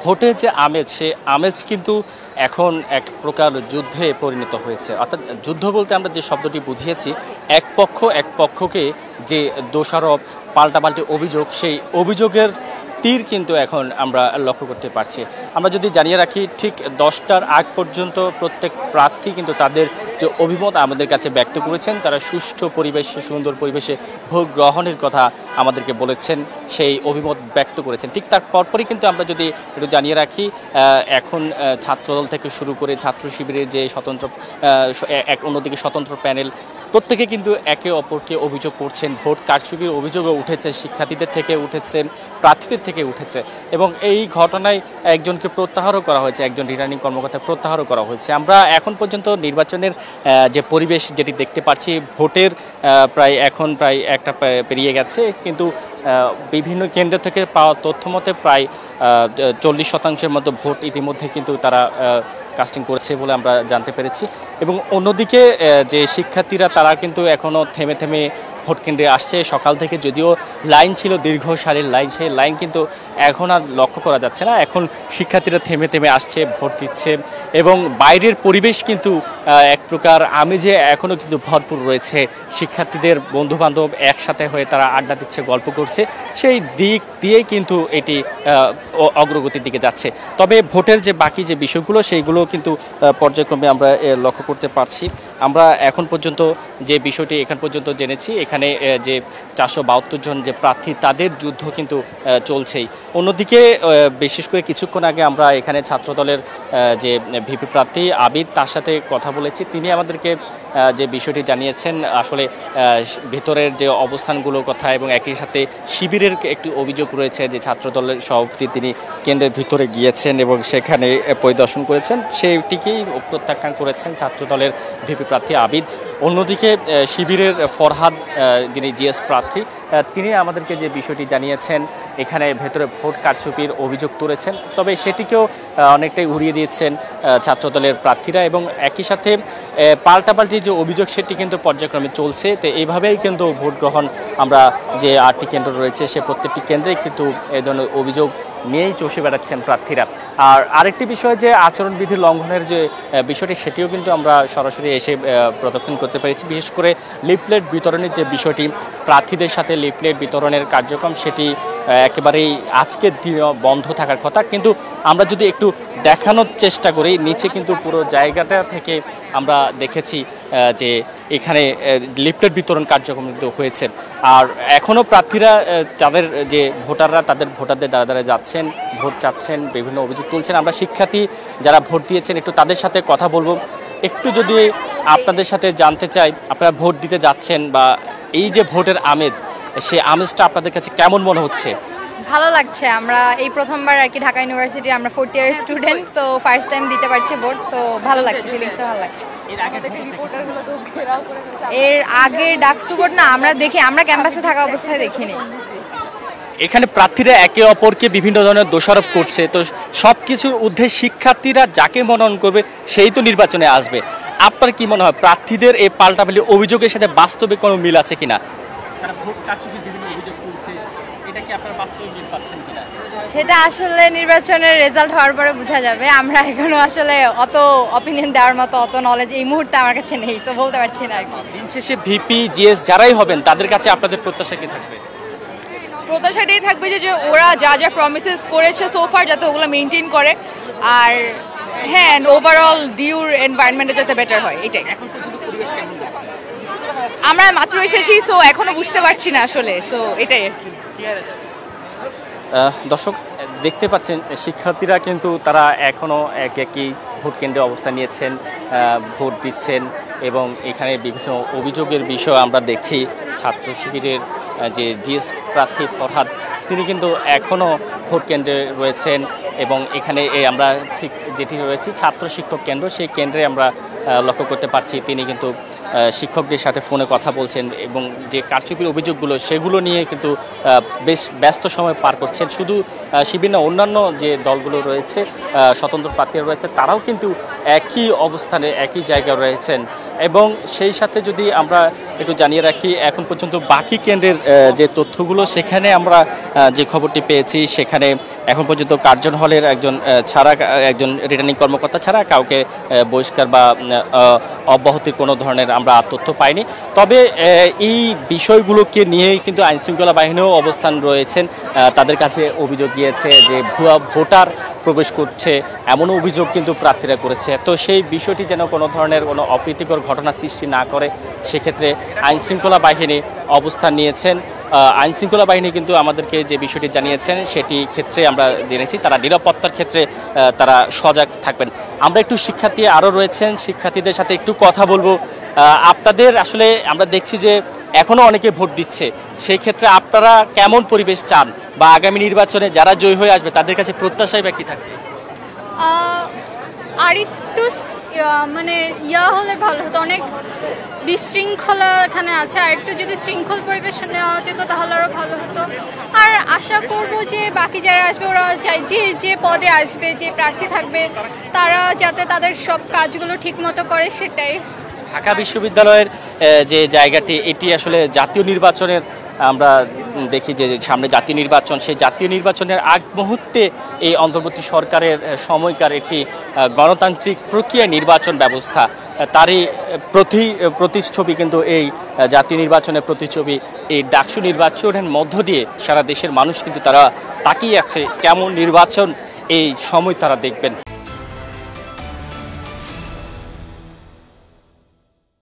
ভোটের যে আমেজ সে আমেজ কিন্তু এখন এক প্রকার যুদ্ধে পরিণত হয়েছে। অর্থাৎ যুদ্ধ বলতে আমরা যে শব্দটি বুঝিয়েছি, এক পক্ষকে যে দোষারোপ পাল্টাপাল্টি অভিযোগ, সেই অভিযোগের তীর কিন্তু এখন আমরা লক্ষ্য করতে পারছি। আমরা যদি জানিয়ে রাখি, ঠিক 10টার আগ পর্যন্ত প্রত্যেক প্রার্থী কিন্তু তাদের যে অভিমত আমাদের কাছে ব্যক্ত করেছেন, তারা সুষ্ঠু পরিবেশে, সুন্দর পরিবেশে ভোট গ্রহণের কথা আমাদেরকে বলেছেন, সেই অভিমত ব্যক্ত করেছেন। ঠিক তার পরপরই কিন্তু আমরা যদি একটু জানিয়ে রাখি, এখন ছাত্রদল থেকে শুরু করে ছাত্র শিবিরের যে স্বতন্ত্র অন্যদিকে স্বতন্ত্র প্যানেল, প্রত্যেকে কিন্তু একে অপরকে অভিযোগ করছেন। ভোট কারচুপির অভিযোগও উঠেছে, শিক্ষার্থীদের থেকে উঠেছে, প্রার্থীদের থেকে উঠেছে, এবং এই ঘটনায় একজনকে প্রত্যাহারও করা হয়েছে, একজন রিটার্নিং কর্মকর্তা প্রত্যাহারও করা হয়েছে। আমরা এখন পর্যন্ত নির্বাচনের যে পরিবেশ যেটি দেখতে পাচ্ছি, ভোটের প্রায় একটা পেরিয়ে গেছে, কিন্তু বিভিন্ন কেন্দ্র থেকে পাওয়া তথ্য মতে প্রায় 40% মতো ভোট ইতিমধ্যে কিন্তু তারা কাস্টিং করেছে বলে আমরা জানতে পেরেছি। এবং অন্যদিকে যে শিক্ষার্থীরা, তারা কিন্তু এখনও থেমে থেমে ভোট কেন্দ্রে আসছে। সকাল থেকে যদিও লাইন ছিল, দীর্ঘ সারির লাইন, সেই লাইন কিন্তু এখন আর লক্ষ্য করা যাচ্ছে না। এখন শিক্ষার্থীরা থেমে থেমে আসছে, ভোট দিচ্ছে, এবং বাইরের পরিবেশ কিন্তু এক প্রকার আমেজে এখনও কিন্তু ভরপুর রয়েছে। শিক্ষার্থীদের বন্ধুবান্ধব একসাথে হয়ে তারা আড্ডা দিচ্ছে, গল্প করছে, সেই দিক দিয়েই কিন্তু এটি অগ্রগতির দিকে যাচ্ছে। তবে ভোটের যে বাকি যে বিষয়গুলো, সেইগুলো কিন্তু পর্যায়ক্রমে আমরা লক্ষ্য করতে পারছি। আমরা এখন পর্যন্ত যে বিষয়টি এখান পর্যন্ত জেনেছি, এখানে যে 472 জন যে প্রার্থী, তাদের যুদ্ধ কিন্তু চলছেই। অন্যদিকে বিশেষ করে কিছুক্ষণ আগে আমরা এখানে ছাত্রদলের যে ভিপি প্রার্থী আবিদ, তার সাথে কথা বলেছি। তিনি আমাদেরকে যে বিষয়টি জানিয়েছেন, আসলে ভিতরের যে অবস্থানগুলোর কথা, এবং একই সাথে শিবিরের একটি অভিযোগ রয়েছে যে ছাত্রদলের সভাপতি তিনি কেন্দ্রের ভিতরে গিয়েছেন এবং সেখানে পরিদর্শন করেছেন, সেইটিকেই প্রত্যাখ্যান করেছেন ছাত্রদলের ভিপি প্রার্থী আবিদ। অন্যদিকে শিবিরের ফরহাদ, যিনি জিএস প্রার্থী, তিনি আমাদেরকে যে বিষয়টি জানিয়েছেন, এখানে ভেতরে ভোট কারচুপির অভিযোগ তুলেছেন, তবে সেটিকেও অনেকটাই উড়িয়ে দিয়েছেন ছাত্রদলের প্রার্থীরা। এবং একই সাথে পাল্টাপাল্টি যে অভিযোগ, সেটি কিন্তু পর্যায়ক্রমে চলছে। তো এইভাবেই কিন্তু ভোট গ্রহণ, আমরা যে 8টি কেন্দ্র রয়েছে, সে প্রত্যেকটি কেন্দ্রেই কিন্তু এই ধরনের অভিযোগ নিয়েই চষে বেড়াচ্ছেন প্রার্থীরা। আর আরেকটি বিষয়, যে আচরণবিধি লঙ্ঘনের যে বিষয়টি, সেটিও কিন্তু আমরা সরাসরি এসে প্রদর্শন করতে পেরেছি। বিশেষ করে লিফলেট বিতরণের যে বিষয়টি, প্রার্থীদের সাথে লিফলেট বিতরণের কার্যক্রম, সেটি একেবারেই আজকের দিনে বন্ধ থাকার কথা। কিন্তু আমরা যদি একটু দেখানোর চেষ্টা করি, নিচে কিন্তু পুরো জায়গাটা থেকে আমরা দেখেছি যে এখানে লিফলেট বিতরণ কার্যক্রম কিন্তু হয়েছে। আর এখনও প্রার্থীরা, তাদের যে ভোটাররা, তাদের ভোটারদের দ্বারা দ্বারা যাচ্ছেন, ভোট চাচ্ছেন, বিভিন্ন অভিযোগ তুলছেন। আমরা শিক্ষার্থী যারা ভোট দিয়েছেন, একটু তাদের সাথে কথা বলবো। একটু যদি আপনাদের সাথে জানতে চাই, আপনারা ভোট দিতে যাচ্ছেন, বা এই যে ভোটের আমেজ, সেই আমেজটা আপনাদের কাছে কেমন মনে হচ্ছে? ভালো লাগছে। আমরা এই প্রথমবার আর কি ঢাকা ইউনিভার্সিটি, আমরা 4th year student, so first time দিতে পারছি ভোট, সো ভালো লাগছে, ফিলিংসও ভালো লাগছে। এর আগের ডাকসু ভোট না আমরা দেখি, আমরা ক্যাম্পাসে থাকা অবস্থায় দেখিনি। এখানে প্রার্থীরা একে অপরকে বিভিন্ন ধরনের দোষারোপ করছে, তো সব কিছুর ঊর্ধ্বে শিক্ষার্থীরা যাকে মনোনয়ন করবে সেই তো নির্বাচনে আসবে। আপনার কি মনে হয়, প্রার্থীদের এই পাল্টাপাল্টি অভিযোগের সাথে বাস্তবে কোনো মিল আছে কিনা? তারা ভোট কারচুপির বিভিন্ন অভিযোগ তুলছে, এটা কি আপনারা বাস্তবে মিল পাচ্ছেন কিনা? সেটা আসলে নির্বাচনের রেজাল্ট হওয়ার পরে বোঝা যাবে। আমরা এখনো আসলে অত অপিনিয়ন দেওয়ার মতো অত নলেজ এই মুহূর্তে আমার কাছে নেই, তো বলতে পারছি না আর কি। দিন শেষে ভিপি, জিএস যারাই হবেন, তাদের কাছে আপনাদের প্রত্যাশা কি থাকবে? প্রত্যাশা এটাই থাকবে যে ওরা যা যা প্রমিসেস করেছে সোফার, যাতে ওগুলো মেনটেন করে, আর হ্যাঁ, ওভারঅল ডিউর এনভায়রনমেন্টে যাতে বেটার হয়, এটাই। আমরা মাত্র এসেছি, সো এখনো বুঝতে পারছি না আসলে, সো এটাই আর কি। দর্শক দেখতে পাচ্ছেন, শিক্ষার্থীরা কিন্তু তারা এখনও একই ভোট কেন্দ্রে অবস্থান নিয়েছেন, ভোট দিচ্ছেন, এবং এখানে বিভিন্ন অভিযোগের বিষয় আমরা দেখছি। ছাত্র শিবিরের যে জিএস প্রার্থী ফরহাদ, তিনি কিন্তু এখনও ভোট কেন্দ্রে রয়েছেন, এবং এখানে আমরা ঠিক যেটি রয়েছে ছাত্র শিক্ষক কেন্দ্র, সেই কেন্দ্রে আমরা লক্ষ্য করতে পারছি তিনি কিন্তু শিক্ষকদের সাথে ফোনে কথা বলছেন, এবং যে কারচুপির অভিযোগগুলো, সেগুলো নিয়ে কিন্তু বেশ ব্যস্ত সময় পার করছেন। শুধু শিবির না, অন্যান্য যে দলগুলো রয়েছে, স্বতন্ত্র প্রার্থীরা রয়েছে, তারাও কিন্তু একই অবস্থানে একই জায়গায় রয়েছেন। এবং সেই সাথে যদি আমরা একটু জানিয়ে রাখি, এখন পর্যন্ত বাকি কেন্দ্রের যে তথ্যগুলো, সেখানে আমরা যে খবরটি পেয়েছি, সেখানে এখন পর্যন্ত কার্জন হলের একজন ছাড়া, একজন রিটার্নিং কর্মকর্তা ছাড়া কাউকে বহিষ্কার বা অব্যাহতির কোনো ধরনের আমরা তথ্য পাইনি। তবে এই বিষয়গুলোকে নিয়েই কিন্তু আইনশৃঙ্খলা বাহিনীও অবস্থান রয়েছেন। তাদের কাছে অভিযোগ গিয়েছে যে ভুয়া ভোটার প্রবেশ করছে, এমনও অভিযোগ কিন্তু প্রার্থীরা করেছে। তো সেই বিষয়টি যেন কোনো ধরনের কোনো অপ্রীতিকর ঘটনা সৃষ্টি না করে, সেক্ষেত্রে আইনশৃঙ্খলা বাহিনী অবস্থান নিয়েছেন। আইনশৃঙ্খলা বাহিনী কিন্তু আমাদেরকে যে বিষয়টি জানিয়েছেন, সেটি ক্ষেত্রে আমরা জেনেছি তারা নিরাপত্তার ক্ষেত্রে তারা সজাগ থাকবেন। আমরা একটু শিক্ষার্থী আরও রয়েছেন, শিক্ষার্থীদের সাথে একটু কথা বলবো। আপনাদের আসলে আমরা দেখছি যে এখনও অনেকে ভোট দিচ্ছে, সেই ক্ষেত্রে আপনারা কেমন পরিবেশ চান, বা আগামী নির্বাচনে যারা জয়ী হয়ে আসবে তাদের কাছে প্রত্যাশাই বা কি থাকবে? আর একটু মানে হলে ভালো হতো, অনেক বিশৃঙ্খলা এখানে আছে, আর একটু যদি শৃঙ্খল পরিবেশ নেওয়া যেত তাহলে আরও ভালো হতো। আর আশা করব যে বাকি যারা আসবে ওরা যে পদে আসবে, যে প্রার্থী থাকবে, তারা যাতে তাদের সব কাজগুলো ঠিকমতো করে, সেটাই। ঢাকা বিশ্ববিদ্যালয়ের যে জায়গাটি, এটি আসলে জাতীয় নির্বাচনের, আমরা দেখি যে সামনে জাতীয় নির্বাচন, সেই জাতীয় নির্বাচনের আগ মুহূর্তে এই অন্তর্বর্তী সরকারের সময়কার একটি গণতান্ত্রিক প্রক্রিয়া নির্বাচন ব্যবস্থা, তারই প্রতিচ্ছবি কিন্তু এই জাতীয় নির্বাচনের প্রতিচ্ছবি। এই ডাকসু নির্বাচনের মধ্য দিয়ে সারা দেশের মানুষ কিন্তু তারা তাকিয়ে আছে কেমন নির্বাচন এই সময় তারা দেখবেন।